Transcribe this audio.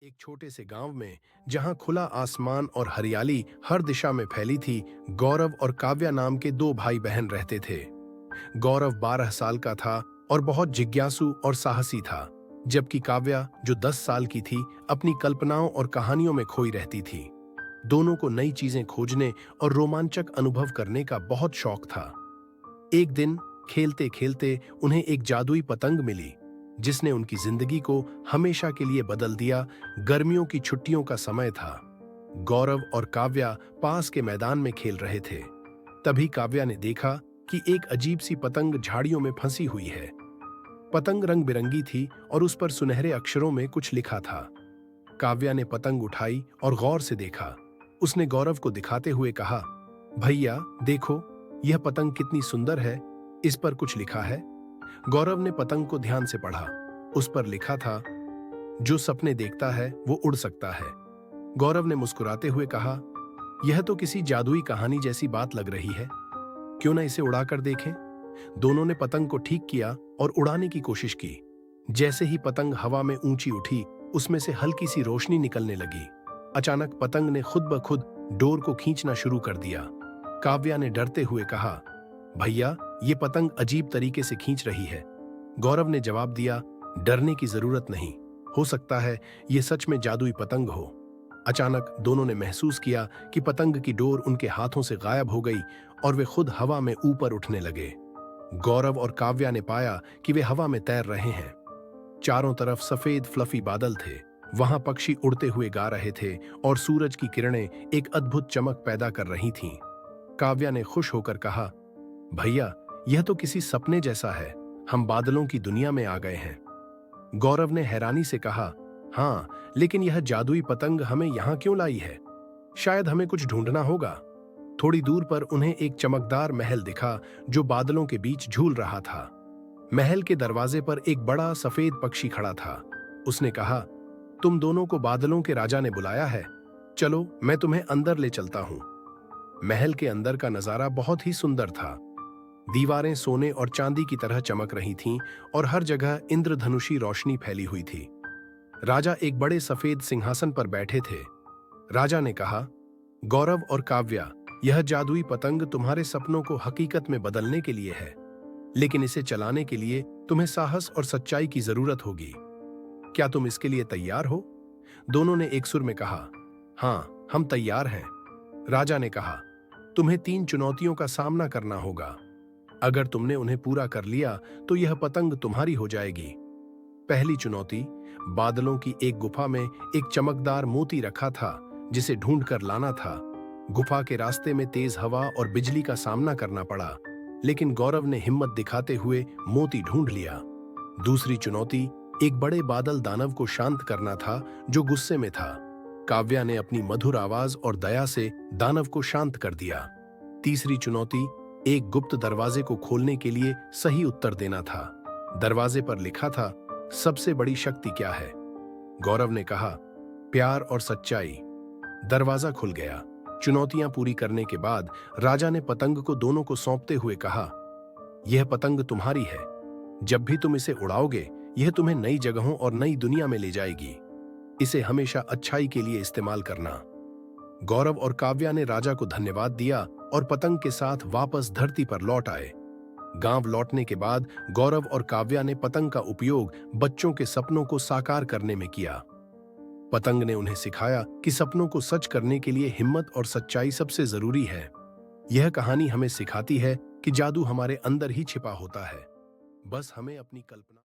एक छोटे से गांव में जहां खुला आसमान और हरियाली हर दिशा में फैली थी, गौरव और काव्या नाम के दो भाई बहन रहते थे। गौरव 12 साल का था और बहुत जिज्ञासु और साहसी था, जबकि काव्या जो 10 साल की थी अपनी कल्पनाओं और कहानियों में खोई रहती थी। दोनों को नई चीजें खोजने और रोमांचक अनुभव करने का बहुत शौक था। एक दिन खेलते खेलते उन्हें एक जादुई पतंग मिली, जिसने उनकी जिंदगी को हमेशा के लिए बदल दिया। गर्मियों की छुट्टियों का समय था। गौरव और काव्या पास के मैदान में खेल रहे थे। तभी काव्या ने देखा कि एक अजीब सी पतंग झाड़ियों में फंसी हुई है। पतंग रंग बिरंगी थी और उस पर सुनहरे अक्षरों में कुछ लिखा था। काव्या ने पतंग उठाई और गौर से देखा। उसने गौरव को दिखाते हुए कहा, भैया देखो, यह पतंग कितनी सुंदर है, इस पर कुछ लिखा है। गौरव ने पतंग को ध्यान से पढ़ा। उस पर लिखा था, जो सपने देखता है वो उड़ सकता है। गौरव ने मुस्कुराते हुए कहा, यह तो किसी जादुई कहानी जैसी बात लग रही है, क्यों ना इसे उड़ाकर देखें। दोनों ने पतंग को ठीक किया और उड़ाने की कोशिश की। जैसे ही पतंग हवा में ऊंची उठी, उसमें से हल्की सी रोशनी निकलने लगी। अचानक पतंग ने खुद ब खुद डोर को खींचना शुरू कर दिया। काव्या ने डरते हुए कहा, भैया ये पतंग अजीब तरीके से खींच रही है। गौरव ने जवाब दिया, डरने की जरूरत नहीं, हो सकता है ये सच में जादुई पतंग हो। अचानक दोनों ने महसूस किया कि पतंग की डोर उनके हाथों से गायब हो गई और वे खुद हवा में ऊपर उठने लगे। गौरव और काव्या ने पाया कि वे हवा में तैर रहे हैं। चारों तरफ सफेद फ्लफी बादल थे। वहां पक्षी उड़ते हुए गा रहे थे और सूरज की किरणें एक अद्भुत चमक पैदा कर रही थीं। काव्या ने खुश होकर कहा, भैया यह तो किसी सपने जैसा है, हम बादलों की दुनिया में आ गए हैं। गौरव ने हैरानी से कहा, हाँ, लेकिन यह जादुई पतंग हमें यहाँ क्यों लाई है? शायद हमें कुछ ढूंढना होगा। थोड़ी दूर पर उन्हें एक चमकदार महल दिखा जो बादलों के बीच झूल रहा था। महल के दरवाजे पर एक बड़ा सफेद पक्षी खड़ा था। उसने कहा, तुम दोनों को बादलों के राजा ने बुलाया है, चलो मैं तुम्हें अंदर ले चलता हूं। महल के अंदर का नजारा बहुत ही सुंदर था। दीवारें सोने और चांदी की तरह चमक रही थीं और हर जगह इंद्रधनुषी रोशनी फैली हुई थी। राजा एक बड़े सफेद सिंहासन पर बैठे थे। राजा ने कहा, गौरव और काव्या, यह जादुई पतंग तुम्हारे सपनों को हकीकत में बदलने के लिए है, लेकिन इसे चलाने के लिए तुम्हें साहस और सच्चाई की जरूरत होगी। क्या तुम इसके लिए तैयार हो? दोनों ने एक सुर में कहा, हाँ, हम तैयार हैं। राजा ने कहा, तुम्हें 3 चुनौतियों का सामना करना होगा। अगर तुमने उन्हें पूरा कर लिया तो यह पतंग तुम्हारी हो जाएगी। पहली चुनौती, बादलों की एक गुफा में एक चमकदार मोती रखा था, जिसे ढूंढकर लाना था। गुफा के रास्ते में तेज हवा और बिजली का सामना करना पड़ा, लेकिन गौरव ने हिम्मत दिखाते हुए मोती ढूंढ लिया। दूसरी चुनौती, एक बड़े बादल दानव को शांत करना था जो गुस्से में था। काव्या ने अपनी मधुर आवाज और दया से दानव को शांत कर दिया। तीसरी चुनौती, एक गुप्त दरवाजे को खोलने के लिए सही उत्तर देना था। दरवाजे पर लिखा था, सबसे बड़ी शक्ति क्या है? गौरव ने कहा, प्यार और सच्चाई। दरवाजा खुल गया। चुनौतियां पूरी करने के बाद राजा ने पतंग को दोनों को सौंपते हुए कहा, यह पतंग तुम्हारी है। जब भी तुम इसे उड़ाओगे, यह तुम्हें नई जगहों और नई दुनिया में ले जाएगी। इसे हमेशा अच्छाई के लिए इस्तेमाल करना। गौरव और काव्या ने राजा को धन्यवाद दिया और पतंग के साथ वापस धरती पर लौट आए। गांव लौटने के बाद गौरव और काव्या ने पतंग का उपयोग बच्चों के सपनों को साकार करने में किया। पतंग ने उन्हें सिखाया कि सपनों को सच करने के लिए हिम्मत और सच्चाई सबसे जरूरी है। यह कहानी हमें सिखाती है कि जादू हमारे अंदर ही छिपा होता है, बस हमें अपनी कल्पना